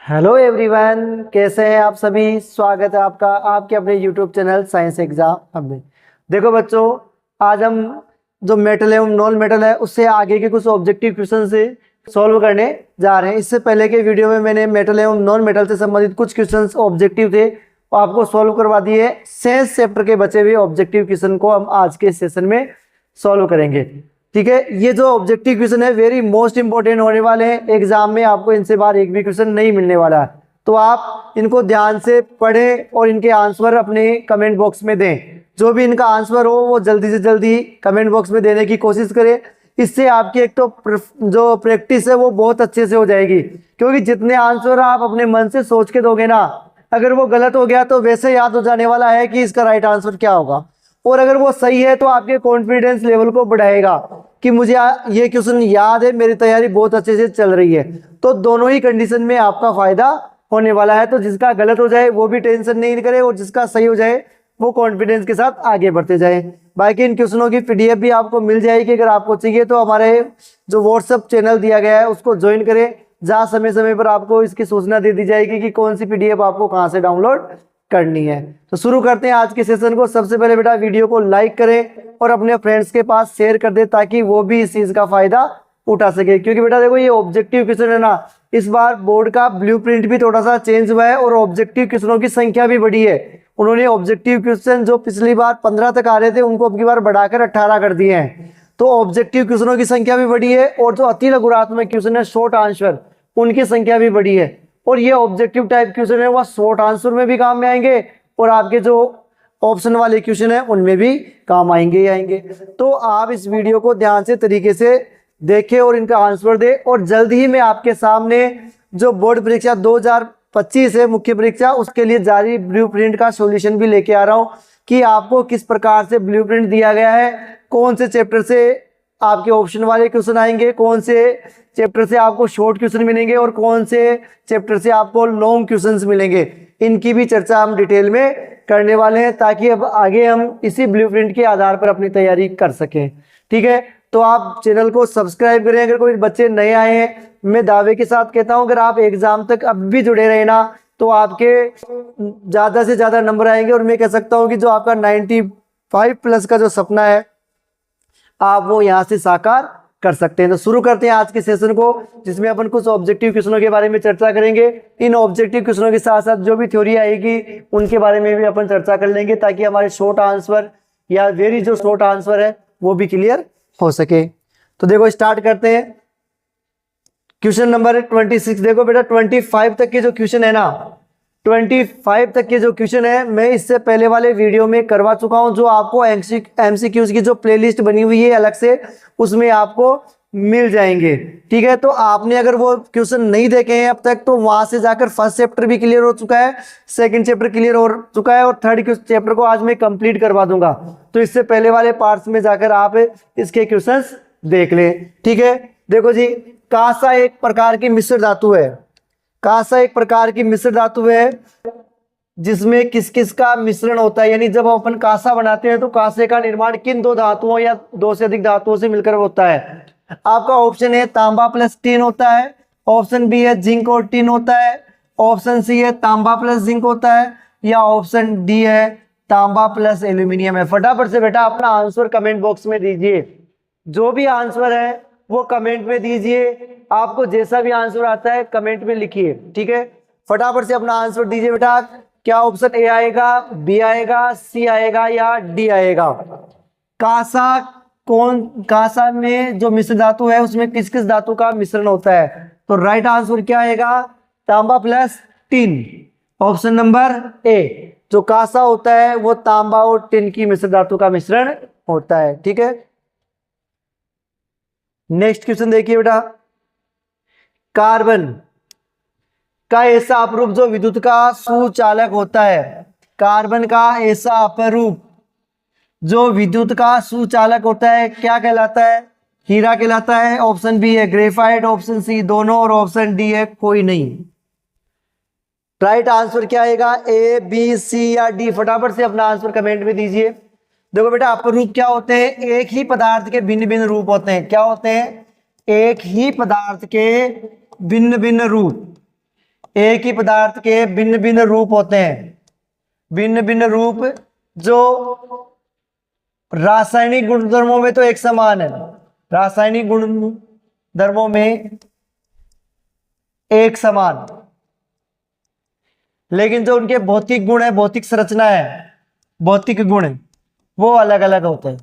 Hello everyone, कैसे हैं आप सभी। स्वागत है आपका आपके अपने यूट्यूब चैनल साइंस एग्जाम में। देखो बच्चों, आज हम जो मेटल है नॉन मेटल है उससे आगे के कुछ ऑब्जेक्टिव क्वेश्चन से सॉल्व करने जा रहे हैं। इससे पहले के वीडियो में मैंने मेटल एवं नॉन मेटल से संबंधित कुछ क्वेश्चन ऑब्जेक्टिव थे वो आपको सॉल्व करवा दिए। साइंस चैप्टर के बचे हुए ऑब्जेक्टिव क्वेश्चन को हम आज के सेशन में सॉल्व करेंगे। ठीक है, ये जो ऑब्जेक्टिव क्वेश्चन है वेरी मोस्ट इंपॉर्टेंट होने वाले हैं। एग्जाम में आपको इनसे बाहर एक भी क्वेश्चन नहीं मिलने वाला है, तो आप इनको ध्यान से पढ़ें और इनके आंसर अपने कमेंट बॉक्स में दें। जो भी इनका आंसर हो वो जल्दी से जल्दी कमेंट बॉक्स में देने की कोशिश करें। इससे आपकी एक तो जो प्रैक्टिस है वो बहुत अच्छे से हो जाएगी, क्योंकि जितने आंसर आप अपने मन से सोच के दोगे ना, अगर वो गलत हो गया तो वैसे याद हो जाने वाला है कि इसका राइट आंसर क्या होगा, और अगर वो सही है तो आपके कॉन्फिडेंस लेवल को बढ़ाएगा कि मुझे ये क्वेश्चन याद है, मेरी तैयारी बहुत अच्छे से चल रही है। तो दोनों ही कंडीशन में आपका फायदा होने वाला है। तो जिसका गलत हो जाए वो भी टेंशन नहीं करे, और जिसका सही हो जाए वो कॉन्फिडेंस के साथ आगे बढ़ते जाए। बाकी इन क्वेश्चनों की पीडीएफ भी आपको मिल जाएगी। अगर आपको चाहिए तो हमारे जो व्हाट्सएप चैनल दिया गया है उसको ज्वाइन करें, जहाँ समय समय पर आपको इसकी सूचना दे दी जाएगी कि कौन सी पीडीएफ आपको कहाँ से डाउनलोड करनी है। तो शुरू करते हैं आज के सेशन को। सबसे पहले बेटा वीडियो को लाइक करें और अपने फ्रेंड्स के पास शेयर कर दे, ताकि वो भी इस चीज का फायदा उठा सके। क्योंकि बेटा देखो, ये ऑब्जेक्टिव क्वेश्चन है ना, इस बार बोर्ड का ब्लूप्रिंट भी थोड़ा सा चेंज हुआ है और ऑब्जेक्टिव क्वेश्चनों की संख्या भी बढ़ी है। उन्होंने ऑब्जेक्टिव क्वेश्चन जो पिछली बार 15 तक आ रहे थे उनको अब की बार बढ़ाकर 18 कर दिए हैं। तो ऑब्जेक्टिव क्वेश्चनों की संख्या भी बढ़ी है, और जो अति लघुरात्मक क्वेश्चन है शॉर्ट आंसर उनकी संख्या भी बढ़ी है। और ये ऑब्जेक्टिव टाइप क्वेश्चन है वह शॉर्ट आंसर में भी काम में आएंगे, और आपके जो ऑप्शन वाले क्वेश्चन है उनमें भी काम आएंगे ही आएंगे। तो आप इस वीडियो को ध्यान से तरीके से देखें और इनका आंसर दें। और जल्द ही मैं आपके सामने जो बोर्ड परीक्षा 2025 है मुख्य परीक्षा, उसके लिए जारी ब्लूप्रिंट का सॉल्यूशन भी लेके आ रहा हूं कि आपको किस प्रकार से ब्लूप्रिंट दिया गया है, कौन से चैप्टर से आपके ऑप्शन वाले क्वेश्चन आएंगे, कौन से चैप्टर से आपको शॉर्ट क्वेश्चन मिलेंगे और कौन से चैप्टर से आपको लॉन्ग क्वेश्चंस मिलेंगे। इनकी भी चर्चा हम डिटेल में करने वाले हैं, ताकि अब आगे हम इसी ब्लूप्रिंट के आधार पर अपनी तैयारी कर सकें। ठीक है, तो आप चैनल को सब्सक्राइब करें। अगर कोई बच्चे नए आए हैं, मैं दावे के साथ कहता हूं अगर आप एग्जाम तक अब भी जुड़े रहे ना तो आपके ज्यादा से ज्यादा नंबर आएंगे। और मैं कह सकता हूं कि जो आपका 95 प्लस का जो सपना है आप वो यहाँ से साकार कर सकते हैं। तो शुरू करते हैं आज के सेशन को, जिसमें अपन कुछ ऑब्जेक्टिव क्वेश्चनों के बारे में चर्चा करेंगे। इन ऑब्जेक्टिव क्वेश्चनों के साथ साथ जो भी थ्योरी आएगी उनके बारे में भी अपन चर्चा कर लेंगे, ताकि हमारे शॉर्ट आंसर या वेरी जो शॉर्ट आंसर है वो भी क्लियर हो सके। तो देखो स्टार्ट करते हैं। Question number 26। देखो बेटा 25 तक के जो क्वेश्चन है ना, 25 तक के जो क्वेश्चन है मैं इससे पहले वाले वीडियो में करवा चुका हूं। जो आपको एमसीक्यूज की जो प्लेलिस्ट बनी हुई है अलग से, उसमें आपको मिल जाएंगे। ठीक है, तो आपने अगर वो क्वेश्चन नहीं देखे हैं अब तक तो वहां से जाकर फर्स्ट चैप्टर भी क्लियर हो चुका है, सेकंड चैप्टर क्लियर हो चुका है, और थर्ड चैप्टर को आज मैं कंप्लीट करवा दूंगा। तो इससे पहले वाले पार्ट्स में जाकर आप इसके क्वेश्चन देख लें। ठीक है, देखो जी, कांसा एक प्रकार की मिश्र धातु है। कांसा एक प्रकार की मिश्र धातु है जिसमें किस किस का मिश्रण होता है। यानी जब अपन कांसा बनाते हैं तो कांसे का निर्माण किन दो धातुओं या दो से अधिक धातुओं से मिलकर होता है। आपका ऑप्शन है तांबा प्लस टिन होता है, ऑप्शन बी है जिंक और टिन होता है, ऑप्शन सी है तांबा प्लस जिंक होता है, या ऑप्शन डी है तांबा प्लस एल्यूमिनियम है। फटाफट से बेटा अपना आंसर कमेंट बॉक्स में दीजिए। जो भी आंसर है वो कमेंट में दीजिए। आपको जैसा भी आंसर आता है कमेंट में लिखिए। ठीक है, फटाफट से अपना आंसर दीजिए बेटा। क्या ऑप्शन ए आएगा, बी आएगा, सी आएगा या डी आएगा। कांसा में जो मिश्र धातु है उसमें किस किस धातु का मिश्रण होता है। तो राइट आंसर क्या आएगा, तांबा प्लस टिन। ऑप्शन नंबर ए, जो कांसा होता है वो तांबा और टिन की मिश्र धातु का मिश्रण होता है। ठीक है, नेक्स्ट क्वेश्चन देखिए बेटा। कार्बन का ऐसा अपरूप जो विद्युत का सुचालक होता है। कार्बन का ऐसा अपरूप जो विद्युत का सुचालक होता है क्या कहलाता है, हीरा कहलाता है। ऑप्शन बी है ग्रेफाइट, ऑप्शन सी दोनों, और ऑप्शन डी है कोई नहीं। राइट आंसर क्या आएगा, ए, बी, सी या डी। फटाफट से अपना आंसर कमेंट में दीजिए। देखो बेटा अपरूप क्या होते हैं, एक ही पदार्थ के भिन्न भिन्न रूप होते हैं। क्या होते हैं, एक ही पदार्थ के भिन्न भिन्न रूप। एक ही पदार्थ के भिन्न भिन्न रूप होते हैं, भिन्न भिन्न रूप जो रासायनिक गुणधर्मों में तो एक समान है, रासायनिक गुणधर्मों में एक समान, लेकिन जो उनके भौतिक गुण है, भौतिक संरचना है, भौतिक गुण वो अलग अलग होते हैं।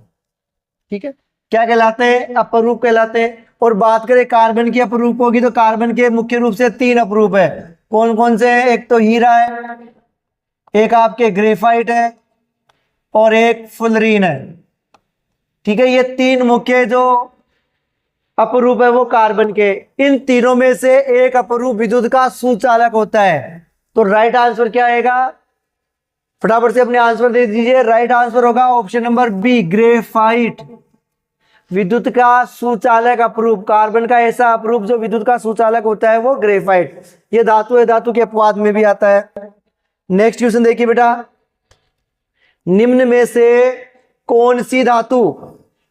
ठीक है, क्या कहलाते हैं? अपरूप कहलाते हैं। और बात करें कार्बन की अपरूप होगी तो कार्बन के मुख्य रूप से 3 अपरूप है। कौन कौन से हैं? एक तो हीरा है, एक आपके ग्रेफाइट है और एक फुलरीन है। ठीक है, ये 3 मुख्य जो अपरूप है वो कार्बन के। इन तीनों में से एक अपरूप विद्युत का सुचालक होता है। तो राइट आंसर क्या आएगा? फटाफट से अपने आंसर दे दीजिए। राइट आंसर होगा ऑप्शन नंबर बी, ग्रेफाइट। विद्युत का सुचालक अपरूप, कार्बन का ऐसा अपरूप जो विद्युत का सुचालक होता है वो ग्रेफाइट। ये धातु है, धातु के अपवाद में भी आता है। नेक्स्ट क्वेश्चन देखिए बेटा, निम्न में से कौन सी धातु,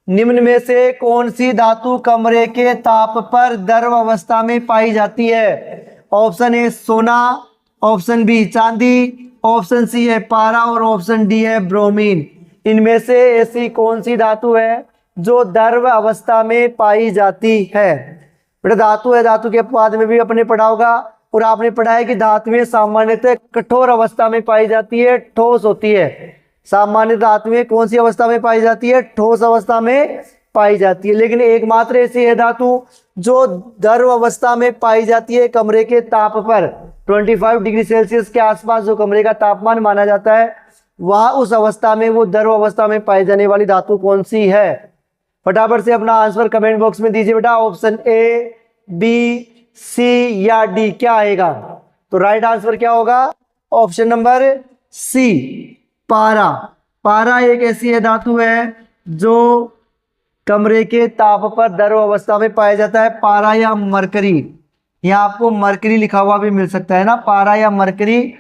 निम्न में से कौन सी धातु कमरे के ताप पर द्रव अवस्था में पाई जाती है? ऑप्शन ए सोना, ऑप्शन बी चांदी, ऑप्शन सी है पारा और ऑप्शन डी है ब्रोमीन। इनमें से ऐसी कौन सी धातु है जो द्रव अवस्था में पाई जाती है? बेटा धातु है, धातु के अपवाद में भी अपने पढ़ा होगा। और आपने पढ़ा है कि धातुएं सामान्यतः कठोर अवस्था में पाई जाती है, ठोस होती है। सामान्य धातुएं कौन सी अवस्था में पाई जाती है? ठोस अवस्था में पाई जाती है। लेकिन एकमात्र ऐसी है धातु जो द्रव अवस्था में पाई जाती है कमरे के ताप पर। 25 डिग्री सेल्सियस के आसपास जो कमरे का तापमान माना जाता है, वहां उस अवस्था में, वो द्रव अवस्था में पाई जाने वाली धातु कौन सी है? फटाफट से अपना आंसर कमेंट बॉक्स में दीजिए बेटा। ऑप्शन ए, बी, सी या डी क्या आएगा? तो राइट आंसर क्या होगा? ऑप्शन नंबर सी, पारा। पारा एक ऐसी है धातु है जो कमरे के ताप पर द्रव अवस्था में पाया जाता है। पारा या मरकरी, यहाँ आपको मरकरी लिखा हुआ भी मिल सकता है ना। पारा या मरकरी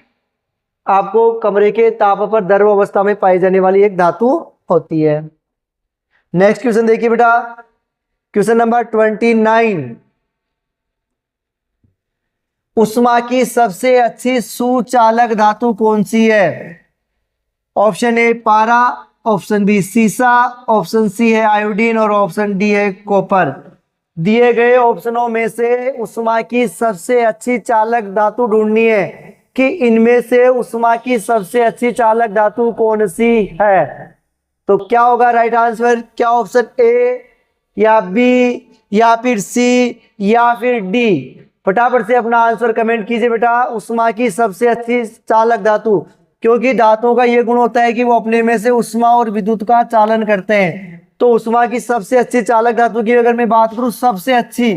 आपको कमरे के ताप पर द्रव अवस्था में पाई जाने वाली एक धातु होती है। नेक्स्ट क्वेश्चन देखिए बेटा, क्वेश्चन नंबर 29। उष्मा की सबसे अच्छी सुचालक धातु कौन सी है? ऑप्शन ए पारा, ऑप्शन बी सीसा, ऑप्शन सी है आयोडीन और ऑप्शन डी है कॉपर। दिए गए ऑप्शनों में से उष्मा की सबसे अच्छी चालक धातु ढूंढनी है कि इनमें से उष्मा की सबसे अच्छी चालक धातु कौन सी है। तो क्या होगा राइट आंसर? क्या ऑप्शन ए या बी या फिर सी या फिर डी? फटाफट से अपना आंसर कमेंट कीजिए बेटा। उष्मा की सबसे अच्छी चालक धातु, क्योंकि धातुओं का यह गुण होता है कि वो अपने में से उष्मा और विद्युत का चालन करते हैं। तो उष्मा की सबसे अच्छी चालक धातु की अगर मैं बात करूं सबसे अच्छी,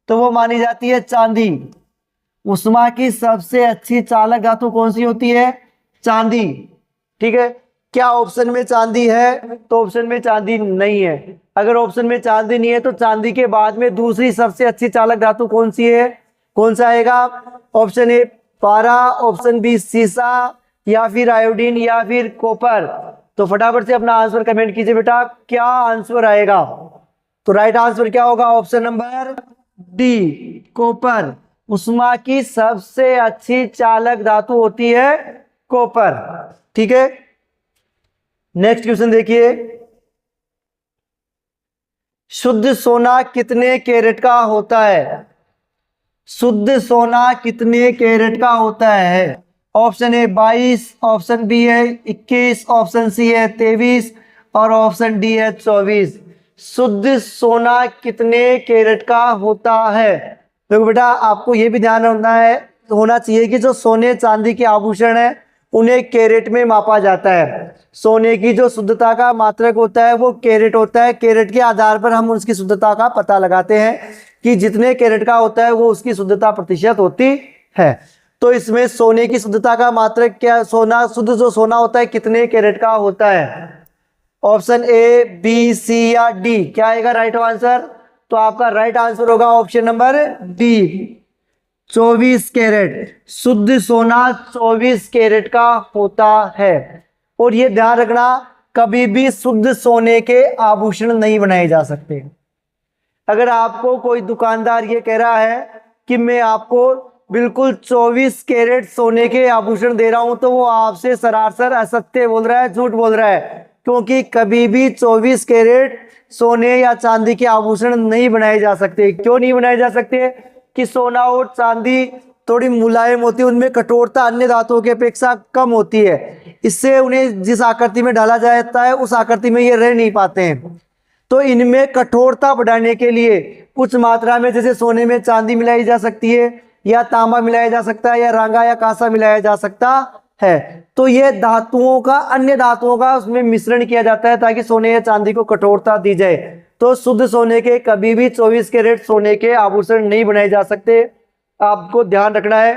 तो वो मानी जाती है चांदी। उष्मा की सबसे अच्छी चालक धातु कौन सी होती है? चांदी। ठीक है, क्या ऑप्शन में चांदी है? तो ऑप्शन में चांदी नहीं है। अगर ऑप्शन में चांदी नहीं है तो चांदी के बाद में दूसरी सबसे अच्छी चालक धातु कौन सी है? कौन सा आएगा? ऑप्शन ए पारा, ऑप्शन बी सीसा या फिर आयोडीन या फिर कॉपर। तो फटाफट से अपना आंसर कमेंट कीजिए बेटा, क्या आंसर आएगा? तो राइट आंसर क्या होगा? Option number D, copper. उष्मा की सबसे अच्छी चालक धातु होती है कॉपर। ठीक है, नेक्स्ट क्वेश्चन देखिए, शुद्ध सोना कितने कैरेट का होता है? शुद्ध सोना कितने कैरेट का होता है? ऑप्शन ए 22, ऑप्शन बी है 21, ऑप्शन सी है 23 और ऑप्शन डी है 24। शुद्ध सोना कितने कैरेट का होता है? देखो बेटा, आपको यह भी ध्यान होना चाहिए कि जो सोने चांदी के आभूषण है उन्हें कैरेट में मापा जाता है। सोने की जो शुद्धता का मात्रक होता है वो कैरेट होता है। कैरेट के आधार पर हम उसकी शुद्धता का पता लगाते हैं कि जितने कैरेट का होता है वो उसकी शुद्धता प्रतिशत होती है। तो इसमें सोने की शुद्धता का मात्रक क्या, सोना शुद्ध जो सोना होता है कितने कैरेट का होता है? ऑप्शन ए, बी, सी या डी क्या आएगा राइट आंसर? तो आपका राइट आंसर होगा ऑप्शन नंबर डी, 24 कैरेट। शुद्ध सोना 24 कैरेट का होता है। और ये ध्यान रखना, कभी भी शुद्ध सोने के आभूषण नहीं बनाए जा सकते। अगर आपको कोई दुकानदार ये कह रहा है कि मैं आपको बिल्कुल 24 कैरेट सोने के आभूषण दे रहा हूं तो वो आपसे सरासर असत्य बोल रहा है, झूठ बोल रहा है, क्योंकि कभी भी 24 कैरेट सोने या चांदी के आभूषण नहीं बनाए जा सकते। क्यों नहीं बनाए जा सकते? कि सोना और चांदी थोड़ी मुलायम होती है, उनमें कठोरता अन्य धातुओं की अपेक्षा कम होती है, इससे उन्हें जिस आकृति में डाला जाता है उस आकृति में ये रह नहीं पाते हैं। तो इनमें कठोरता बढ़ाने के लिए कुछ मात्रा में जैसे सोने में चांदी मिलाई जा सकती है, या तांबा मिलाया जा सकता है, या रांगा या कांसा मिलाया जा सकता है। तो ये धातुओं का अन्य धातुओं का उसमें मिश्रण किया जाता है ताकि सोने या चांदी को कठोरता दी जाए। तो शुद्ध सोने के कभी भी 24 कैरेट सोने के आभूषण नहीं बनाए जा सकते। आपको ध्यान रखना है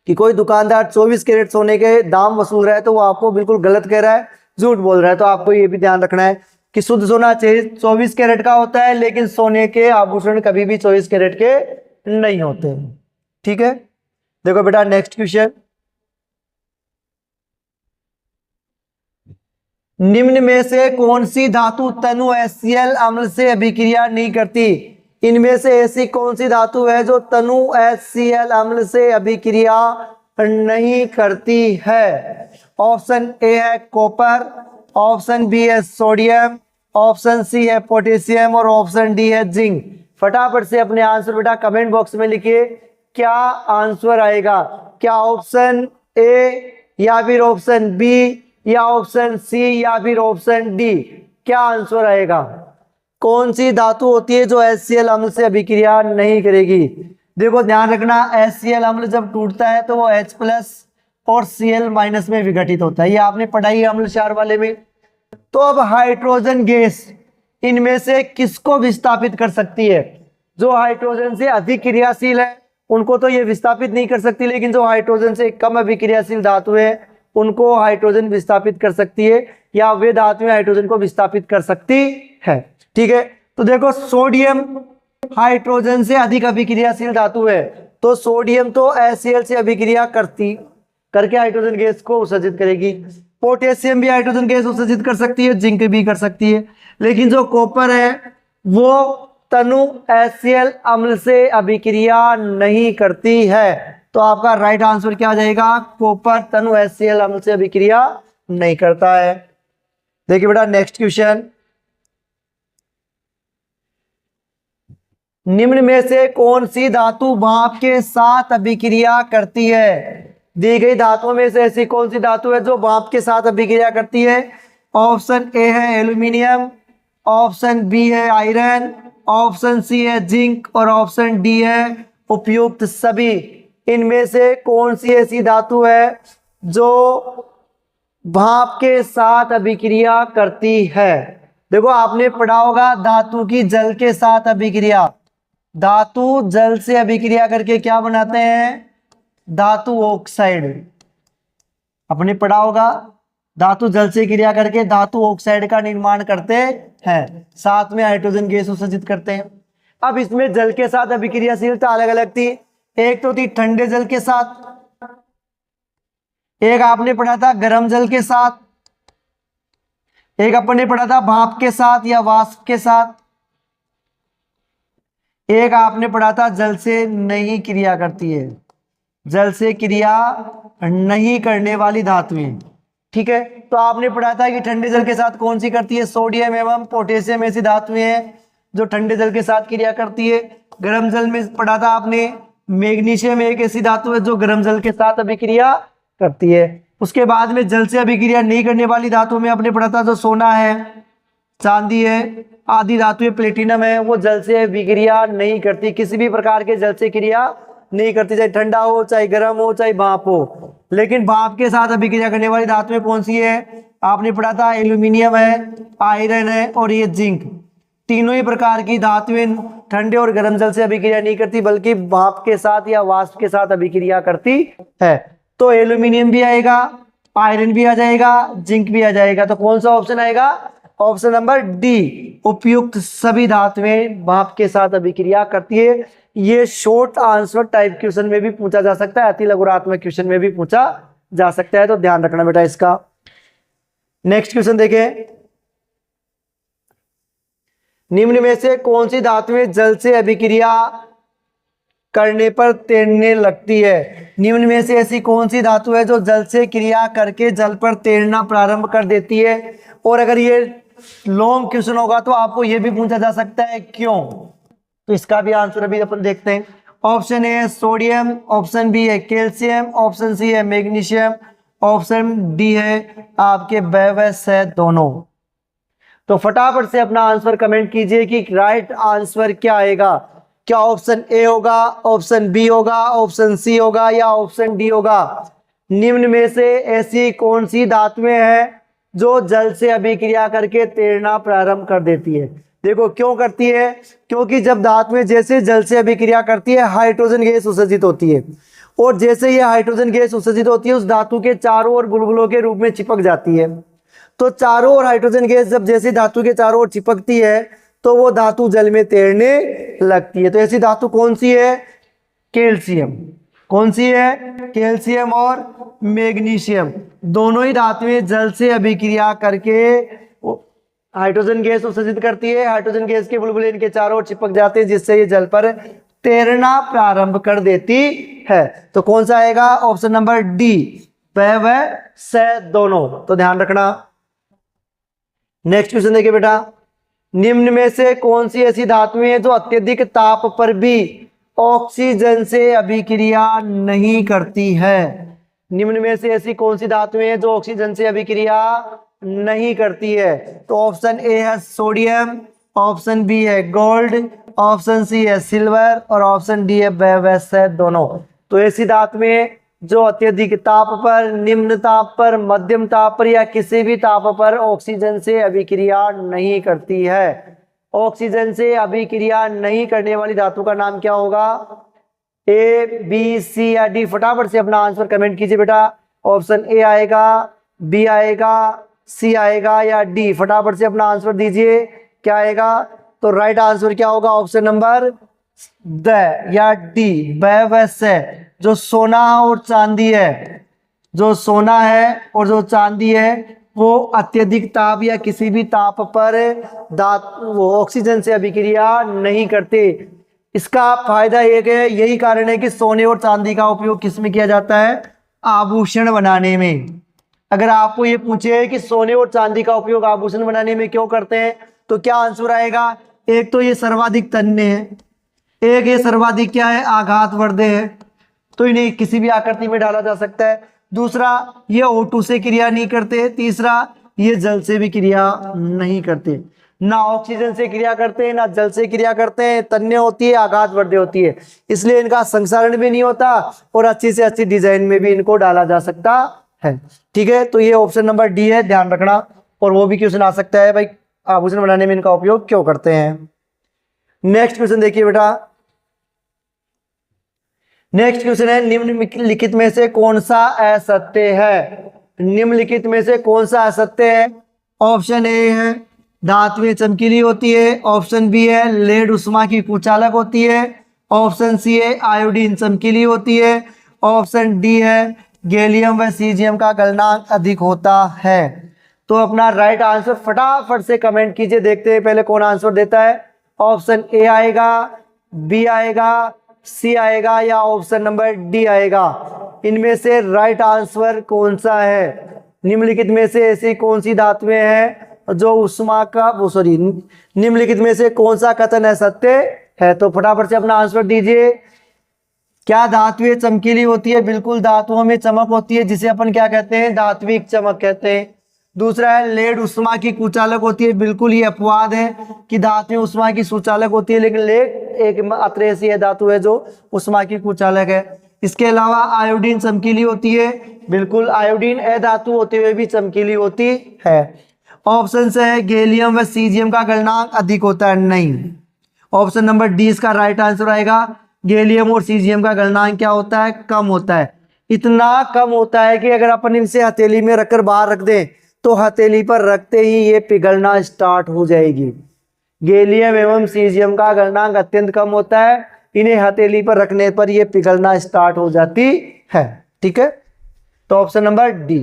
कि कोई दुकानदार 24 कैरेट सोने के दाम वसूल रहा है तो वो आपको बिल्कुल गलत कह रहा है, झूठ बोल रहा है। तो आपको ये भी ध्यान रखना है कि शुद्ध सोना 24 कैरेट का होता है, लेकिन सोने के आभूषण कभी भी 24 कैरेट के नहीं होते। ठीक है, देखो बेटा नेक्स्ट क्वेश्चन, निम्न में से कौन सी धातु तनु HCl अम्ल से अभिक्रिया नहीं करती? इनमें से ऐसी कौन सी धातु है जो तनु HCl अम्ल से अभिक्रिया नहीं करती है? ऑप्शन ए है कॉपर, ऑप्शन बी है सोडियम, ऑप्शन सी है पोटेशियम और ऑप्शन डी है जिंक। फटाफट से अपने आंसर बेटा कमेंट बॉक्स में लिखिए, क्या आंसर आएगा? क्या ऑप्शन ए या फिर ऑप्शन बी या ऑप्शन सी या फिर ऑप्शन डी, क्या आंसर आएगा? कौन सी धातु होती है जो HCl अम्ल से अभिक्रिया नहीं करेगी? देखो ध्यान रखना, HCl अम्ल जब टूटता है तो वो H+ और Cl- में विघटित होता है, ये आपने पढ़ाई अम्ल क्षार वाले में। तो अब हाइड्रोजन गैस इनमें से किसको विस्थापित कर सकती है? जो हाइड्रोजन से अधिक क्रियाशील है उनको तो ये विस्थापित नहीं कर सकती, लेकिन जो हाइड्रोजन से कम अभिक्रियाशील धातु है उनको हाइड्रोजन विस्थापित कर सकती है, या वे धातुएं हाइड्रोजन को विस्थापित कर सकती है। ठीक है, तो देखो सोडियम हाइड्रोजन से अधिक अभिक्रियाशील धातु है, तो सोडियम तो HCl से अभिक्रिया करके हाइड्रोजन गैस को उत्सर्जित करेगी। पोटेशियम भी हाइड्रोजन गैस उत्सर्जित कर सकती है, जिंक भी कर सकती है, लेकिन जो कॉपर है वो तनु HCl अम्ल से अभिक्रिया नहीं करती है। तो आपका राइट आंसर क्या आ जाएगा? कॉपर तनु HCl अम्ल से अभिक्रिया नहीं करता है। देखिए बेटा नेक्स्ट क्वेश्चन, निम्न में से कौन सी धातु भाप के साथ अभिक्रिया करती है? दी गई धातुओं में से ऐसी कौन सी धातु है जो भाप के साथ अभिक्रिया करती है? ऑप्शन ए है एल्यूमिनियम, ऑप्शन बी है आयरन, ऑप्शन सी है जिंक और ऑप्शन डी है उपयुक्त सभी। इनमें से कौन सी ऐसी धातु है जो भाप के साथ अभिक्रिया करती है? देखो आपने पढ़ा होगा धातु की जल के साथ अभिक्रिया, धातु जल से अभिक्रिया करके क्या बनाते हैं? धातु ऑक्साइड। आपने पढ़ा होगा धातु जल से क्रिया करके धातु ऑक्साइड का निर्माण करते हैं, साथ में हाइड्रोजन गैस उत्सर्जित करते हैं। अब इसमें जल के साथ अभिक्रियाशीलता अलग अलग थी, एक तो थी ठंडे जल के साथ, एक आपने पढ़ा था गर्म जल के साथ, एक अपन ने पढ़ा था भाप के साथ या वाष्प के साथ, एक आपने पढ़ा था जल से नहीं क्रिया करती है, जल से क्रिया नहीं करने वाली धातुएं। ठीक है, तो आपने पढ़ा था कि ठंडे जल के साथ कौन सी करती है? सोडियम एवं पोटेशियम ऐसी धातुएं हैं जो ठंडे जल के साथ क्रिया करती है। गर्म जल में पढ़ा था आपने मैग्नीशियम एक ऐसी धातु है जो गर्म जल के साथ अभिक्रिया करती है। उसके बाद में जल से अभिक्रिया नहीं करने वाली धातु में आपने पढ़ा था जो सोना है, चांदी है, आदि धातुएं प्लेटिनम है, वो जल से अभिक्रिया नहीं करती, किसी भी प्रकार के जल से क्रिया नहीं करती, चाहे ठंडा हो, चाहे गर्म हो, चाहे भाप हो। लेकिन भाप के साथ अभिक्रिया करने वाली धातुएं कौन सी है? आपने पढ़ा था एल्यूमिनियम है, आयरन है और ये जिंक। तीनों ही प्रकार की धातुएं ठंडे और गर्म जल से अभिक्रिया नहीं करती, बल्कि भाप के साथ या वाष्प के साथ अभिक्रिया करती है। तो एल्यूमिनियम भी आएगा, आयरन भी आ जाएगा, जिंक भी आ जाएगा। तो कौन सा ऑप्शन आएगा? ऑप्शन नंबर डी, उपयुक्त सभी धातुएं भाप के साथ अभिक्रिया करती है। ये शॉर्ट आंसर टाइप क्वेश्चन में भी पूछा जा सकता है, अति लघुरात्मक क्वेश्चन में भी पूछा जा सकता है, तो ध्यान रखना बेटा इसका। नेक्स्ट क्वेश्चन देखें, निम्न में से कौन सी धातुएं जल से अभिक्रिया करने पर तैरने लगती है। निम्न में से ऐसी कौन सी धातु है जो जल से क्रिया करके जल पर तैरना प्रारंभ कर देती है? और अगर ये लॉन्ग क्वेश्चन होगा तो आपको ये भी पूछा जा सकता है क्यों, तो इसका भी आंसर अभी अपन देखते हैं। ऑप्शन ए है सोडियम, ऑप्शन बी है कैल्शियम, ऑप्शन सी है मैग्नीशियम, ऑप्शन डी है आपके है दोनों। तो फटाफट से अपना आंसर कमेंट कीजिए कि राइट आंसर क्या आएगा। क्या ऑप्शन ए होगा, ऑप्शन बी होगा, ऑप्शन सी होगा या ऑप्शन डी होगा? निम्न में से ऐसी कौन सी धातुएं हैं जो जल से अभिक्रिया करके तैरना प्रारंभ कर देती है? देखो क्यों करती है, क्योंकि जब धातुएं जैसे जल से अभिक्रिया करती है हाइड्रोजन गैस उत्सर्जित होती है, और जैसे ये हाइड्रोजन गैस उत्सर्जित होती है उस धातु के चारों ओर बुलबुलों के रूप में चिपक जाती है। तो चारों ओर हाइड्रोजन गैस जब जैसे धातु के चारों ओर चिपकती है तो वो धातु जल में तैरने लगती है। तो ऐसी धातु कौन सी है? कैल्शियम। कौन सी है? कैल्शियम और मैग्नीशियम दोनों ही धातुएं जल से अभिक्रिया करके हाइड्रोजन गैस उत्सर्जित करती है। हाइड्रोजन गैस के बुलबुले इनके चारों ओर चिपक जाते हैं जिससे ये जल पर तैरना प्रारंभ कर देती है। तो कौन सा आएगा? ऑप्शन नंबर डी, व से दोनों। तो ध्यान रखना। नेक्स्ट क्वेश्चन देखिए बेटा, निम्न में से कौन सी ऐसी धातुएं हैं जो अत्यधिक ताप पर भी ऑक्सीजन से अभिक्रिया नहीं करती है? निम्न में से ऐसी कौन सी धातुएं हैं जो ऑक्सीजन से अभिक्रिया नहीं करती है? तो ऑप्शन ए है सोडियम, ऑप्शन बी है गोल्ड, ऑप्शन सी है सिल्वर और ऑप्शन डी है है दोनों। तो ऐसी धातुएं जो अत्यधिक ताप पर, निम्न ताप पर, मध्यम ताप पर या किसी भी ताप पर ऑक्सीजन से अभिक्रिया नहीं करती है। ऑक्सीजन से अभिक्रिया नहीं करने वाली धातु का नाम क्या होगा? ए, बी, सी या डी? फटाफट से अपना आंसर कमेंट कीजिए बेटा। ऑप्शन ए आएगा, बी आएगा, सी आएगा या डी? फटाफट से अपना आंसर दीजिए, क्या आएगा? तो राइट आंसर क्या होगा? ऑप्शन नंबर द या डी, वैसे। जो सोना और चांदी है, जो सोना है और जो चांदी है वो अत्यधिक ताप या किसी भी ताप पर वो ऑक्सीजन से अभिक्रिया नहीं करते। इसका फायदा एक है, यही कारण है कि सोने और चांदी का उपयोग किस में किया जाता है? आभूषण बनाने में। अगर आपको ये पूछे कि सोने और चांदी का उपयोग आभूषण बनाने में क्यों करते हैं, तो क्या आंसर आएगा? एक तो ये सर्वाधिक तन्य है, एक ये सर्वाधिक क्या है? आघातवर्धक है, तो इन्हें किसी भी आकृति में डाला जा सकता है। दूसरा, ये O2 से क्रिया नहीं करते। तीसरा, ये जल से भी क्रिया नहीं करते। ना ऑक्सीजन से क्रिया करते हैं, ना जल से क्रिया करते हैं, तन्य होती है, आघातवर्धक होती है, इसलिए इनका संक्षारण भी नहीं होता और अच्छी से अच्छी डिजाइन में भी इनको डाला जा सकता है। ठीक है, तो ये ऑप्शन नंबर डी है, ध्यान रखना। और वो भी क्वेश्चन आ सकता है भाई, आभूषण बनाने में इनका उपयोग क्यों करते हैं। नेक्स्ट क्वेश्चन देखिए बेटा, नेक्स्ट क्वेश्चन है, निम्नलिखित में से कौन सा असत्य है? निम्नलिखित में से कौन सा असत्य है? ऑप्शन ए है धातुएं चमकीली होती है, ऑप्शन बी है लेड उष्मा की कुचालक होती है, ऑप्शन सी है आयोडीन चमकीली होती है, ऑप्शन डी है गैलियम व सीजियम का गलनांक अधिक होता है। तो अपना राइट आंसर फटाफट से कमेंट कीजिए, देखते हैं पहले कौन आंसर देता है। ऑप्शन ए आएगा, बी आएगा, सी आएगा या ऑप्शन नंबर डी आएगा? इनमें से राइट आंसर कौन सा है? निम्नलिखित में से ऐसी कौन सी धातुएं हैं जो उष्मा का निम्नलिखित में से कौन सा कथन है सत्य है? तो फटाफट से अपना आंसर दीजिए। क्या धातुएं चमकीली होती है? बिल्कुल, धातुओं में चमक होती है जिसे अपन क्या कहते हैं? धात्विक चमक कहते हैं। दूसरा है लेड उष्मा की कुचालक होती है, बिल्कुल ये अपवाद है कि धातुएं उष्मा की सुचालक होती है, लेकिन लेड एक मात्र ऐसी है धातु है जो उष्मा की कुचालक है। इसके अलावा आयोडीन चमकीली होती है, बिल्कुल आयोडीन अधातु होते हुए भी चमकीली होती है। ऑप्शन से है गैलियम व सीजियम का गलनांक अधिक होता है, नहीं। ऑप्शन नंबर डी इसका राइट आंसर आएगा, गैलियम और सीजियम का गलनांक क्या होता है? कम होता है। इतना कम होता है कि अगर अपन इनसे हथेली में रखकर बाहर रख दें तो हथेली पर रखते ही ये पिघलना स्टार्ट हो जाएगी। गैलियम एवं सीजियम का गलनांक अत्यंत कम होता है, इन्हें हथेली पर रखने पर ये पिघलना स्टार्ट हो जाती है। ठीक है, तो option number D.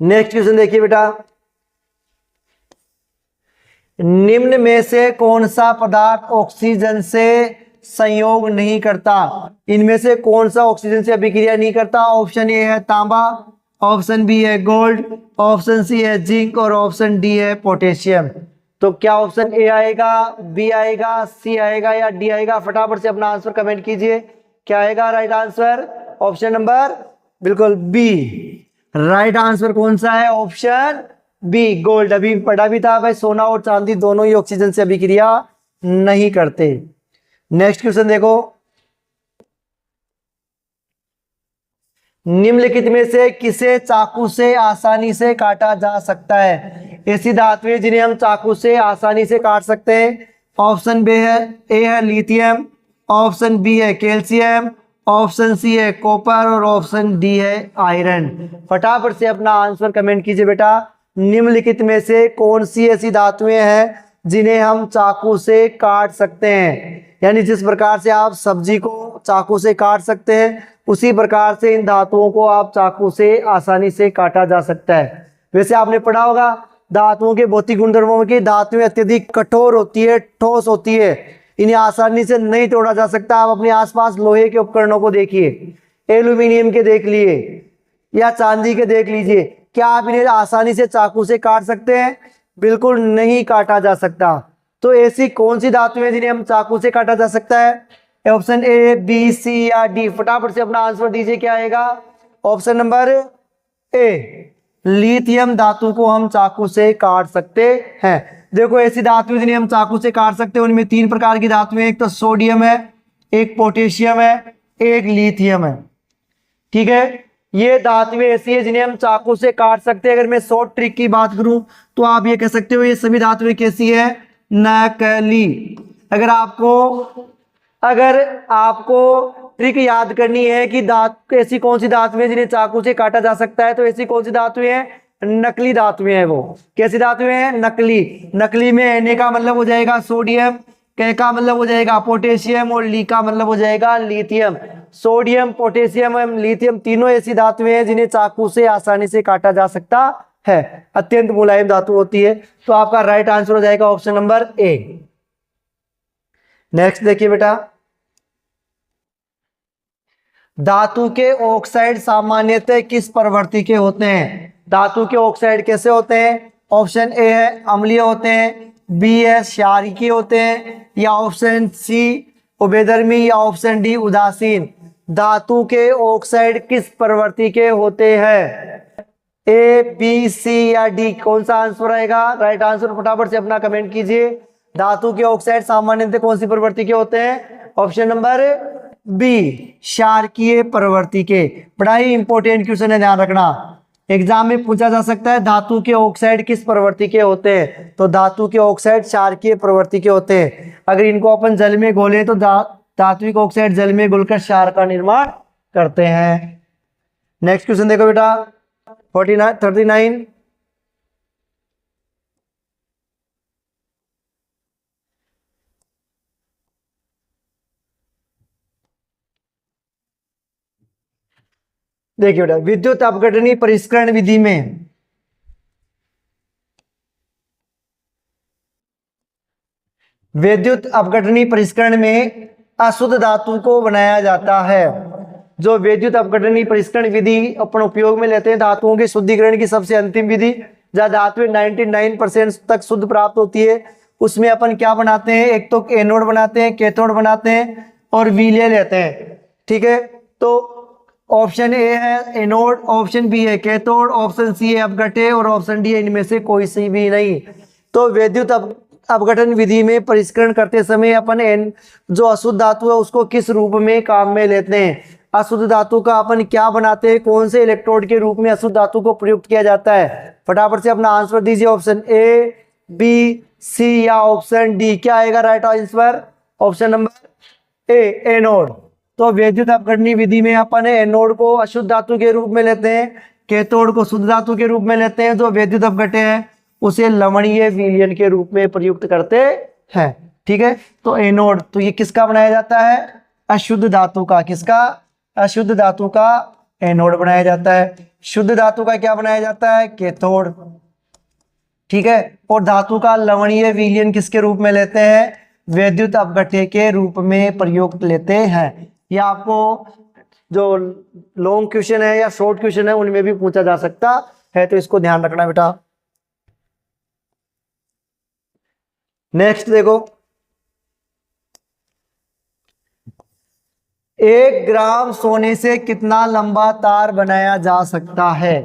Next question देखिए बेटा, निम्न में से कौन सा पदार्थ ऑक्सीजन से संयोग नहीं करता? इनमें से कौन सा ऑक्सीजन से अभिक्रिया नहीं करता? ऑप्शन ए है तांबा, ऑप्शन बी है गोल्ड, ऑप्शन सी है जिंक और ऑप्शन डी है पोटेशियम। तो क्या ऑप्शन ए आएगा, बी आएगा, सी आएगा या डी आएगा? फटाफट से अपना आंसर कमेंट कीजिए। क्या आएगा राइट आंसर? ऑप्शन नंबर बिल्कुल बी। राइट आंसर कौन सा है? Option B gold. अभी पढ़ा भी था भाई, सोना और चांदी दोनों ही ऑक्सीजन से अभिक्रिया नहीं करते। नेक्स्ट क्वेश्चन देखो, निम्नलिखित में से किसे चाकू से आसानी से काटा जा सकता है? ऐसी धातुएं जिन्हें हम चाकू से आसानी से काट सकते हैं। ऑप्शन बी है, ए है लिथियम, ऑप्शन बी है कैल्शियम, ऑप्शन सी है कॉपर और ऑप्शन डी है आयरन। फटाफट से अपना आंसर कमेंट कीजिए बेटा। निम्नलिखित में से कौन सी ऐसी धातुएं हैं जिन्हें हम चाकू से काट सकते हैं? यानी जिस प्रकार से आप सब्जी को चाकू से काट सकते हैं, उसी प्रकार से इन धातुओं को आप चाकू से आसानी से काटा जा सकता है। वैसे आपने पढ़ा होगा धातुओं के भौतिक गुणधर्मों में कि धातुएं अत्यधिक कठोर होती है, ठोस होती है, इन्हें आसानी से नहीं तोड़ा जा सकता। आप अपने आसपास लोहे के उपकरणों को देखिए, एल्यूमिनियम के देख लिए या चांदी के देख लीजिए, क्या आप इन्हें आसानी से चाकू से काट सकते हैं? बिल्कुल नहीं काटा जा सकता। तो ऐसी कौन सी धातुएं जिन्हें हम चाकू से काटा जा सकता है? ऑप्शन ए, बी, सी या डी? फटाफट से अपना आंसर दीजिए। क्या आएगा? ऑप्शन नंबर ए, लिथियम धातु को हम चाकू से काट सकते हैं। देखो ऐसी धातुएं जिन्हें हम चाकू से काट सकते हैं उनमें 3 प्रकार की धातुएं, एक तो सोडियम है, एक पोटेशियम है, एक लिथियम है। ठीक है, ये धातुएं ऐसी है जिन्हें हम चाकू से काट सकते हैं। अगर मैं शॉर्ट ट्रिक की बात करूं तो आप ये कह सकते हो ये सभी धातुएं कैसी है? नकली। अगर आपको ट्रिक याद करनी है कि ऐसी कौन सी धातुएं जिन्हें चाकू से काटा जा सकता है, तो ऐसी कौन सी धातुएं हैं? नकली धातुएं हैं। वो कैसी धातुएं हैं? नकली। नकली में Na का मतलब हो जाएगा सोडियम, K का मतलब हो जाएगा पोटेशियम और Li का मतलब हो जाएगा लिथियम। सोडियम, पोटेशियम एवं लिथियम तीनों ऐसी धातुएं हैं जिन्हें चाकू से आसानी से काटा जा सकता है। अत्यंत मुलायम धातु होती है। तो आपका राइट आंसर हो जाएगा ऑप्शन नंबर ए। नेक्स्ट देखिए बेटा, धातु के ऑक्साइड सामान्यतः किस प्रवृत्ति के होते हैं? धातु के ऑक्साइड कैसे होते हैं? ऑप्शन ए है अम्लीय होते हैं, बी है क्षारीय होते हैं या ऑप्शन सी उभयधर्मी या ऑप्शन डी उदासीन। धातु के ऑक्साइड किस प्रवृत्ति के होते हैं? ए, बी, सी या डी? कौन सा आंसर आएगा? राइट आंसर फटाफट से अपना कमेंट कीजिए। धातु के ऑक्साइड सामान्यतः कौन सी प्रवृत्ति के होते हैं? ऑप्शन नंबर बी, क्षारकीय प्रवृत्ति के। बड़ा ही इंपॉर्टेंट क्वेश्चन है, ध्यान रखना। एग्जाम में पूछा जा सकता है धातु के ऑक्साइड किस प्रवृत्ति के होते हैं, तो धातु के ऑक्साइड क्षारकीय प्रवृत्ति के होते हैं। अगर इनको अपन जल में घोले तो धात्विक ऑक्साइड जल में घुलकर क्षार का निर्माण करते हैं। नेक्स्ट क्वेश्चन देखो बेटा, 39। देखिए बेटा, विद्युत अपघटनी परिष्करण विधि में विद्युत अपघटनी परिष्करण में अशुद्ध धातु को बनाया जाता है। जो विद्युत अपघटनी परिष्करण विधि अपन उपयोग में लेते हैं धातुओं के शुद्धिकरण की सबसे अंतिम विधि, जहाँ धातुएं 99% तक शुद्ध प्राप्त होती है, उसमें अपन क्या बनाते हैं? एक तो एनोड बनाते हैं, कैथोड बनाते हैं और विलय लेते हैं। ठीक है, तो ऑप्शन ए है एनोड, ऑप्शन बी है कैथोड, ऑप्शन सी है अपघट्य और ऑप्शन डी है इनमें से कोई सी भी नहीं। तो विद्युत अपघटन विधि में परिष्करण करते समय अपन जो अशुद्ध धातु है उसको किस रूप में काम में लेते हैं? अशुद्ध धातु का अपन क्या बनाते हैं? कौन से इलेक्ट्रोड के रूप में अशुद्ध धातु को प्रयुक्त किया जाता है? फटाफट से अपना आंसर दीजिए। ऑप्शन ए, बी, सी या ऑप्शन डी? क्या आएगा राइट आंसर? ऑप्शन नंबर ए, एनोड। तो विद्युत अपघटनी विधि में अपन एनोड को अशुद्ध धातु के रूप में लेते हैं, कैथोड को शुद्ध धातु के रूप में लेते हैं, जो विद्युत अपघट्य है उसे लवणीय विलयन के रूप में प्रयुक्त करते हैं। ठीक है, तो एनोड तो ये किसका बनाया जाता है? अशुद्ध धातु का। किसका? अशुद्ध धातु का एनोड बनाया जाता है। शुद्ध धातु का क्या बनाया जाता है? कैथोड। ठीक है। और धातु का लवणीय विलयन किसके रूप में लेते हैं? वैद्युत अपघट्य के रूप में प्रयोग लेते हैं। यह आपको जो लॉन्ग क्वेश्चन है या शॉर्ट क्वेश्चन है उनमें भी पूछा जा सकता है, तो इसको ध्यान रखना बेटा। नेक्स्ट देखो, 1 ग्राम सोने से कितना लंबा तार बनाया जा सकता है?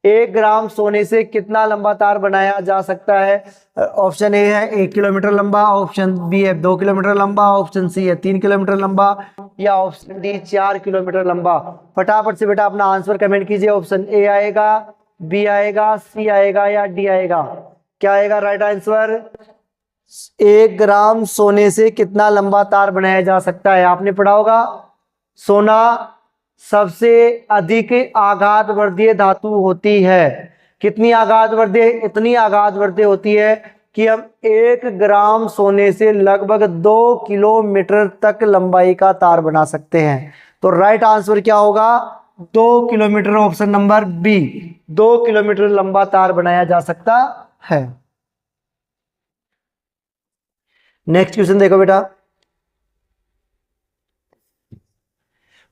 1 ग्राम सोने से कितना लंबा तार बनाया जा सकता है? ऑप्शन ए है 1 किलोमीटर लंबा, ऑप्शन बी है 2 किलोमीटर लंबा, ऑप्शन सी है 3 किलोमीटर लंबा, या ऑप्शन डी 4 किलोमीटर लंबा। फटाफट से बेटा अपना आंसर कमेंट कीजिए। ऑप्शन ए आएगा, बी आएगा, सी आएगा या डी आएगा? क्या आएगा राइट आंसर? 1 ग्राम सोने से कितना लंबा तार बनाया जा सकता है? आपने पढ़ा होगा सोना सबसे अधिक आघातवर्धीय धातु होती है। कितनी आघातवर्धीय? इतनी आघातवर्धीय होती है कि हम 1 ग्राम सोने से लगभग 2 किलोमीटर तक लंबाई का तार बना सकते हैं। तो राइट आंसर क्या होगा? 2 kilometre, option number B. 2 kilometre लंबा तार बनाया जा सकता है। नेक्स्ट क्वेश्चन देखो बेटा,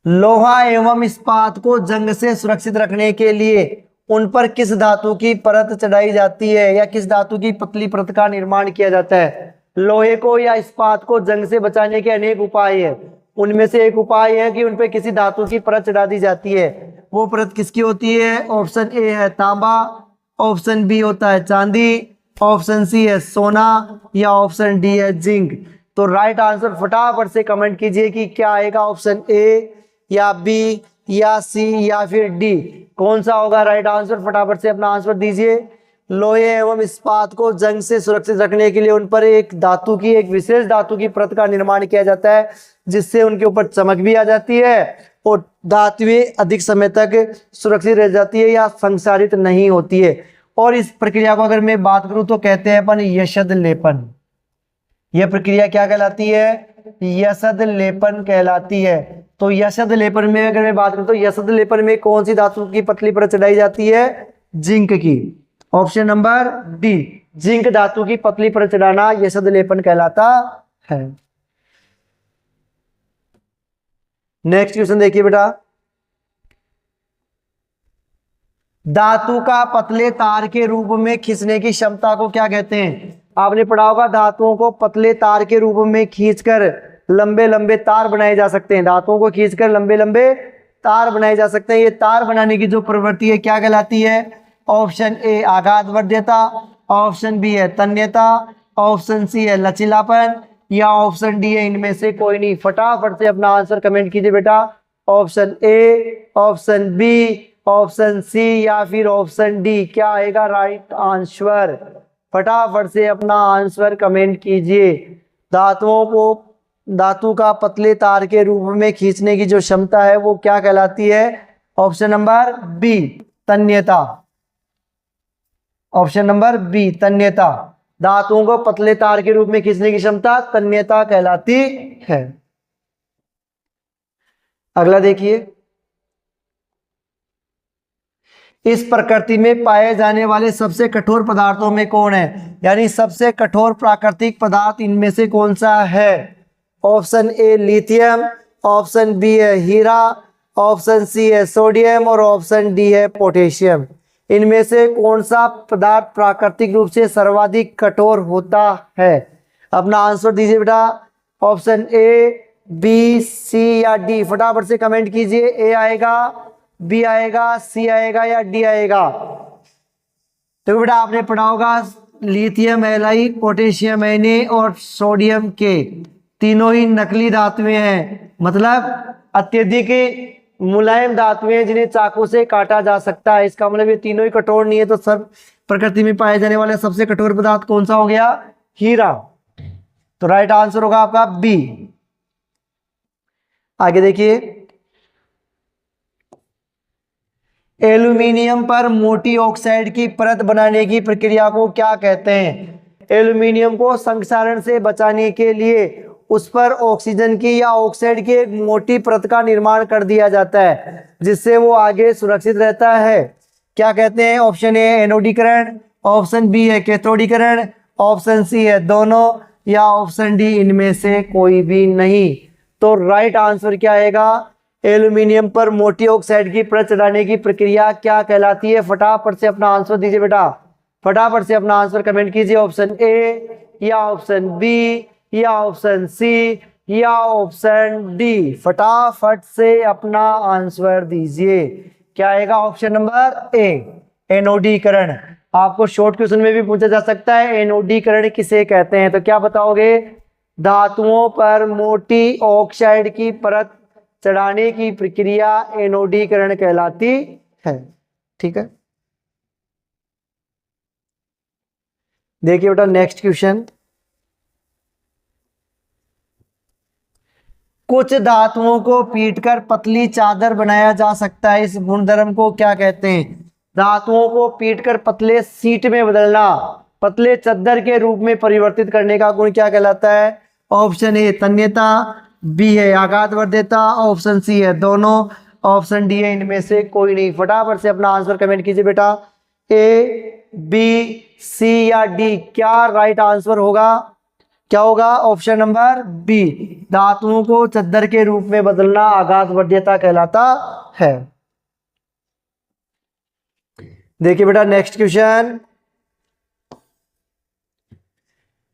लोहा एवं इस्पात को जंग से सुरक्षित रखने के लिए उन पर किस धातु की परत चढ़ाई जाती है या किस धातु की पतली परत का निर्माण किया जाता है? लोहे को या इस्पात को जंग से बचाने के अनेक उपाय है। उनमें से एक उपाय है कि उन पर किसी धातु की परत चढ़ा दी जाती है। वो परत किसकी होती है? ऑप्शन ए है तांबा, ऑप्शन बी होता है चांदी, ऑप्शन सी है सोना, या ऑप्शन डी है जिंक। तो राइट आंसर फटाफट से कमेंट कीजिए कि क्या आएगा, ऑप्शन ए या बी या सी या फिर डी, कौन सा होगा राइट आंसर? फटाफट से अपना आंसर दीजिए। लोहे एवं इस्पात को जंग से सुरक्षित रखने के लिए उन पर एक धातु की, एक विशेष धातु की परत का निर्माण किया जाता है, जिससे उनके ऊपर चमक भी आ जाती है और धातुएं अधिक समय तक सुरक्षित रह जाती है या संक्षारित नहीं होती है। और इस प्रक्रिया को अगर मैं बात करूं तो कहते हैं अपन यशद लेपन। यह प्रक्रिया क्या कहलाती है? यशद लेपन कहलाती है। तो यशद लेपन में अगर मैं बात करूं तो यशद लेपन में कौन सी धातु की पतली परत चढ़ाई जाती है? जिंक की। ऑप्शन नंबर डी, जिंक धातु की पतली परत चढ़ाना यशद लेपन कहलाता है। नेक्स्ट क्वेश्चन देखिए बेटा, धातु का पतले तार के रूप में खींचने की क्षमता को क्या कहते हैं? आपने पढ़ा होगा धातुओं को पतले तार के रूप में खींचकर लंबे लंबे तार बनाए जा सकते हैं। धातुओं को खींचकर लंबे लंबे तार बनाए जा सकते हैं। ये तार बनाने की जो प्रवृत्ति है क्या कहलाती है? ऑप्शन ए आघातवर्ध्यता, ऑप्शन बी है तन्यता, ऑप्शन सी है लचीलापन, या ऑप्शन डी है इनमें से कोई नहीं। फटाफट से अपना आंसर कमेंट कीजिए बेटा। Option A, option B, option C या फिर ऑप्शन डी, क्या आएगा राइट आंसर? फटाफट से अपना आंसर कमेंट कीजिए। धातुओं को, धातु का पतले तार के रूप में खींचने की जो क्षमता है वो क्या कहलाती है? ऑप्शन नंबर बी तन्यता। ऑप्शन नंबर बी तन्यता। धातुओं को पतले तार के रूप में खींचने की क्षमता तन्यता कहलाती है। अगला देखिए, इस प्रकृति में पाए जाने वाले सबसे कठोर पदार्थों में कौन है? यानी सबसे कठोर प्राकृतिक पदार्थ इनमें से कौन सा है? Option A lithium, option B है हीरा, ऑप्शन सी है सोडियम और ऑप्शन डी है पोटेशियम। इनमें से कौन सा पदार्थ प्राकृतिक रूप से सर्वाधिक कठोर होता है? अपना आंसर दीजिए बेटा। ऑप्शन ए, बी, सी या डी, फटाफट से कमेंट कीजिए। ए आएगा, बी आएगा, सी आएगा या डी आएगा? तो बेटा आपने पढ़ा होगा लिथियम एलआई, पोटेशियम Na और सोडियम के तीनों ही नकली धातुएं हैं, मतलब अत्यधिक मुलायम धातुएं हैं जिन्हें चाकू से काटा जा सकता है। इसका मतलब ये तीनों ही कठोर नहीं है। तो सब प्रकृति में पाए जाने वाले सबसे कठोर पदार्थ कौन सा हो गया? हीरा। तो राइट आंसर होगा आपका बी। आगे देखिए, एल्यूमिनियम पर मोटी ऑक्साइड की परत बनाने की प्रक्रिया को क्या कहते हैं? एल्यूमिनियम को संक्षारण से बचाने के लिए उस पर ऑक्सीजन की या ऑक्साइड की एक मोटी परत का निर्माण कर दिया जाता है, जिससे वो आगे सुरक्षित रहता है। क्या कहते हैं? ऑप्शन ए एनोडीकरण, ऑप्शन बी है कैथोडीकरण, ऑप्शन सी है दोनों, या ऑप्शन डी इनमें से कोई भी नहीं। तो राइट आंसर क्या आएगा? एल्यूमिनियम पर मोटी ऑक्साइड की परत चढ़ाने की प्रक्रिया क्या कहलाती है? फटाफट से अपना आंसर दीजिए बेटा, फटाफट से अपना आंसर कमेंट कीजिए। ऑप्शन ए या ऑप्शन बी या ऑप्शन सी या ऑप्शन डी, फटाफट से अपना आंसर दीजिए। क्या आएगा? ऑप्शन नंबर ए, एनोडीकरण। आपको शॉर्ट क्वेश्चन में भी पूछा जा सकता है एनोडीकरण किसे कहते हैं, तो क्या बताओगे? धातुओं पर मोटी ऑक्साइड की परत चढ़ाने की प्रक्रिया एनोडीकरण कहलाती है। ठीक है, देखिए बेटा नेक्स्ट क्वेश्चन। कुछ धातुओं को पीटकर पतली चादर बनाया जा सकता है, इस गुणधर्म को क्या कहते हैं? धातुओं को पीटकर पतले सीट में बदलना, पतले चादर के रूप में परिवर्तित करने का गुण क्या कहलाता है? ऑप्शन ए तन्यता, बी है आघातवर्ध्यता, ऑप्शन सी है दोनों, ऑप्शन डी है इनमें से कोई नहीं। फटाफट से अपना आंसर कमेंट कीजिए बेटा। ए, बी, सी या डी, क्या राइट आंसर होगा? क्या होगा? ऑप्शन नंबर बी, धातुओं को चादर के रूप में बदलना आघातवर्ध्यता कहलाता है। देखिए बेटा नेक्स्ट क्वेश्चन।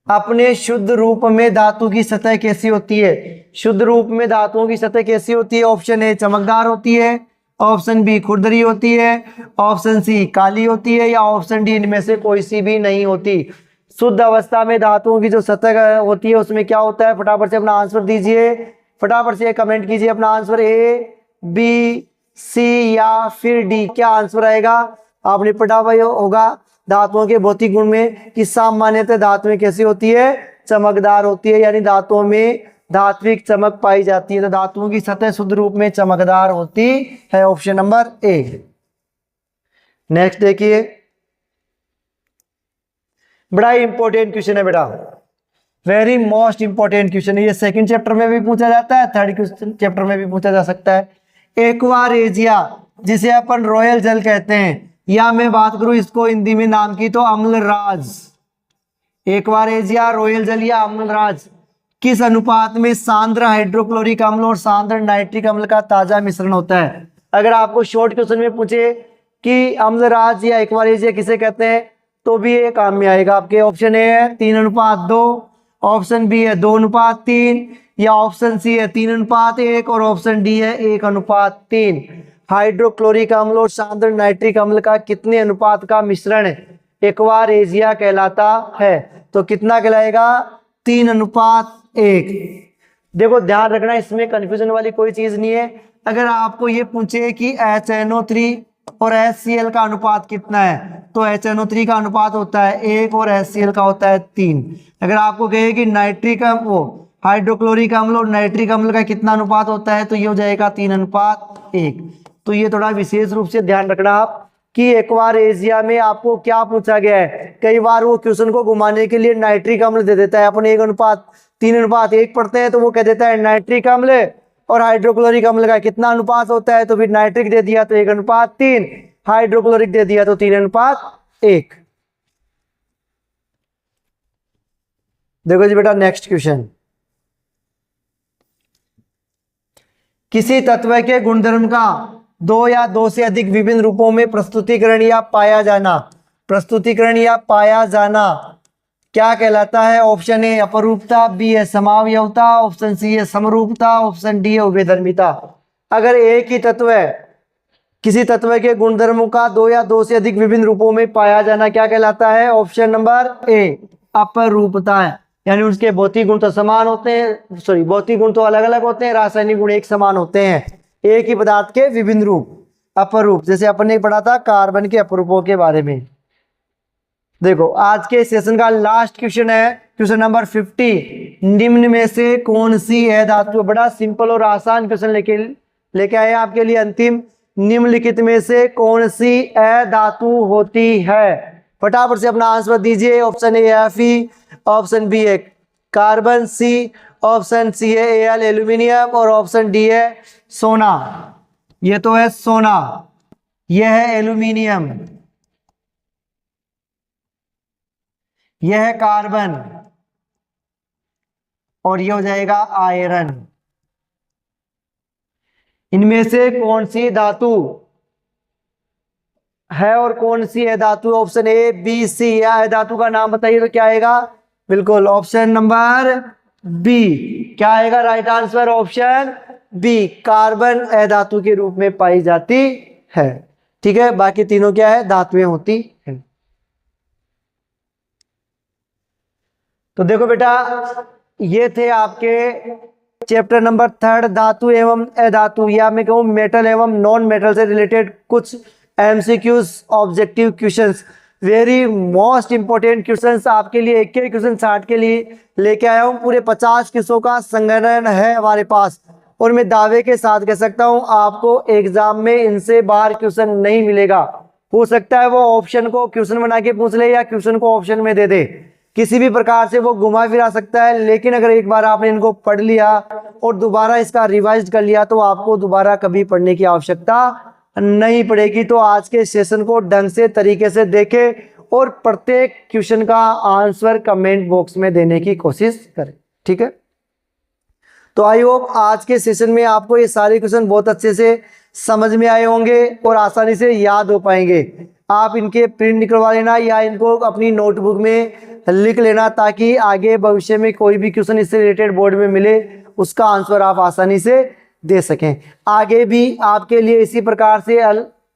अपने शुद्ध रूप में धातु की सतह कैसी होती है? शुद्ध रूप में धातुओं की सतह कैसी होती है? ऑप्शन ए चमकदार होती है, ऑप्शन बी खुरदरी होती है, ऑप्शन सी काली होती है, या ऑप्शन डी इनमें से कोई सी भी नहीं होती। शुद्ध अवस्था में धातुओं की जो सतह होती है उसमें क्या होता है? फटाफट से अपना आंसर दीजिए, फटाफट से कमेंट कीजिए अपना आंसर। ए, बी, सी या फिर डी, क्या आंसर आएगा? आपने पढ़ा हुआ होगा धातुओं के भौतिक गुण में कि सामान्यतः धातुएं कैसी होती है? चमकदार होती है, यानी धातुओं में धात्विक चमक पाई जाती है। तो धातुओं की सतह शुद्ध रूप में चमकदार होती है, ऑप्शन नंबर ए। नेक्स्ट देखिए, बड़ा इंपॉर्टेंट क्वेश्चन है बेटा, वेरी मोस्ट इंपॉर्टेंट क्वेश्चन है। ये सेकंड चैप्टर में भी पूछा जाता है, थर्ड चैप्टर में भी पूछा जा सकता है। एक्वारेजिया, जिसे अपन रॉयल जल कहते हैं, या मैं बात करूं इसको हिंदी में नाम की तो अम्लराज। एक्वारेजिया, रॉयल जल या अम्लराज किस अनुपात में सांद्र हाइड्रोक्लोरिक अम्ल और सांद्र नाइट्रिक अम्ल का ताजा मिश्रण होता है? अगर आपको शॉर्ट क्वेश्चन में पूछे कि अम्लराज या एक्वारेजिया किसे कहते हैं तो भी ये काम में आएगा आपके। ऑप्शन ए है 3:2, ऑप्शन बी है 2:3, या ऑप्शन सी है 3:1 और ऑप्शन डी है 1:3। हाइड्रोक्लोरिक अम्ल और सांद्र नाइट्रिक अम्ल का कितने अनुपात का मिश्रण एक्वारेजिया कहलाता है? तो कितना कहलाएगा? 3:1। देखो ध्यान रखना, इसमें कंफ्यूजन वाली कोई चीज नहीं है। अगर आपको ये पूछे कि HNO3 और HCl का अनुपात कितना है, तो HNO3 का अनुपात होता है 1 और HCl का होता है 3। अगर आपको कहे कि नाइट्रिक वो हाइड्रोक्लोरिक अम्ल और नाइट्रिक अम्ल का कितना अनुपात होता है, तो ये हो जाएगा 3:1। तो ये थोड़ा विशेष रूप से ध्यान रखना आप कि एक्वारेजिया में आपको क्या पूछा गया है। कई बार वो क्वेश्चन को घुमाने के लिए नाइट्रिक अम्ल दे देता है, अपन 1:3:1 पढ़ते हैं तो वो कह देता है नाइट्रिक अम्ल और हाइड्रोक्लोरिक अम्ल का कितना अनुपात होता है, तो फिर नाइट्रिक दे दिया तो 1:3, हाइड्रोक्लोरिक दे दिया तो 3:1। देखो जी बेटा नेक्स्ट क्वेश्चन। किसी तत्व के गुणधर्म का 2 या 2 से अधिक विभिन्न रूपों में प्रस्तुतिकरण या पाया जाना, प्रस्तुतिकरण या पाया जाना क्या कहलाता है? ऑप्शन ए अपरूपता, बी है समावयवता, ऑप्शन सी है समरूपता, ऑप्शन डी है उभयधर्मिता। अगर एक ही तत्व है, किसी तत्व के गुणधर्मों का 2 या 2 से अधिक विभिन्न रूपों में पाया जाना क्या कहलाता है? ऑप्शन नंबर ए अपरूपता है, यानी उसके भौतिक गुण तो समान होते हैं, सॉरी भौतिक गुण तो अलग अलग होते हैं, रासायनिक गुण एक समान होते हैं। एक ही पदार्थ के विभिन्न रूप अपरूप, जैसे अपन ने पढ़ा था कार्बन के अपरूपों के बारे में। देखो आज के सेशन का लास्ट क्वेश्चन है क्वेश्चन नंबर 50। निम्न में से कौन सी है धातु? बड़ा सिंपल और आसान क्वेश्चन लेके आए आपके लिए अंतिम। निम्नलिखित में से कौन सी धातु होती है? फटाफट से अपना आंसर दीजिए। Option A Fe, option B है कार्बन, सी ऑप्शन सी है Al एल्यूमिनियम और ऑप्शन डी है सोना। ये तो है सोना, यह है एल्यूमिनियम। यह है कार्बन और ये हो जाएगा आयरन। इनमें से कौन सी धातु है और कौन सी है धातु? Option A B C. या धातु का नाम बताइए तो क्या आएगा? बिल्कुल ऑप्शन नंबर बी। क्या आएगा right answer? Option B, carbon अधातु के रूप में पाई जाती है। ठीक है, बाकी तीनों क्या है? धातुएं होती है। तो देखो बेटा, ये थे आपके चैप्टर नंबर 3 धातु एवं अधातु, या मैं कहूं मेटल एवं नॉन मेटल से रिलेटेड कुछ MCQs objective questions, very most important questions आपके लिए। एक एक क्वेश्चन 60 के लिए लेके आया हूं। पूरे 50 क्वेश्चनों का संग्रहण है हमारे पास, और मैं दावे के साथ कह सकता हूं आपको एग्जाम में इनसे बाहर क्वेश्चन नहीं मिलेगा। हो सकता है वो ऑप्शन को क्वेश्चन बना के पूछ ले या क्वेश्चन को ऑप्शन में दे दे, किसी भी प्रकार से वो घुमा फिरा सकता है। लेकिन अगर एक बार आपने इनको पढ़ लिया और दोबारा इसका रिवाइज कर लिया तो आपको दोबारा कभी पढ़ने की आवश्यकता नहीं पड़ेगी। तो आज के सेशन को ढंग से तरीके से देखें और प्रत्येक क्वेश्चन का आंसर कमेंट बॉक्स में देने की कोशिश करें। ठीक है, तो आई होप आज के सेशन में आपको ये सारे क्वेश्चन बहुत अच्छे से समझ में आए होंगे और आसानी से याद हो पाएंगे। आप इनके प्रिंट निकलवा लेना या इनको अपनी नोटबुक में लिख लेना, ताकि आगे भविष्य में कोई भी क्वेश्चन इससे रिलेटेड बोर्ड में मिले उसका आंसर आप आसानी से दे सकें। आगे भी आपके लिए इसी प्रकार से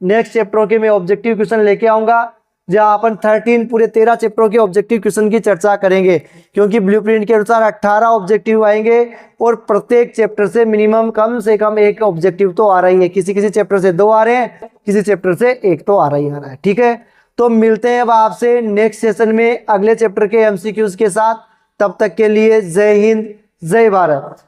नेक्स्ट चैप्टरों के मैं ऑब्जेक्टिव क्वेश्चन लेके आऊंगा, जहां अपन 13 पूरे 13 चैप्टरों के ऑब्जेक्टिव क्वेश्चन की चर्चा करेंगे, क्योंकि ब्लूप्रिंट के अनुसार 18 ऑब्जेक्टिव आएंगे और प्रत्येक चैप्टर से मिनिमम कम से कम एक ऑब्जेक्टिव तो आ रही है। किसी किसी चैप्टर से 2 आ रहे हैं, किसी चैप्टर से 1 तो आ रहा है। ठीक है, तो मिलते हैं अब आपसे नेक्स्ट सेशन में अगले चैप्टर के एमसीक्यूज के साथ। तब तक के लिए जय हिंद, जय भारत।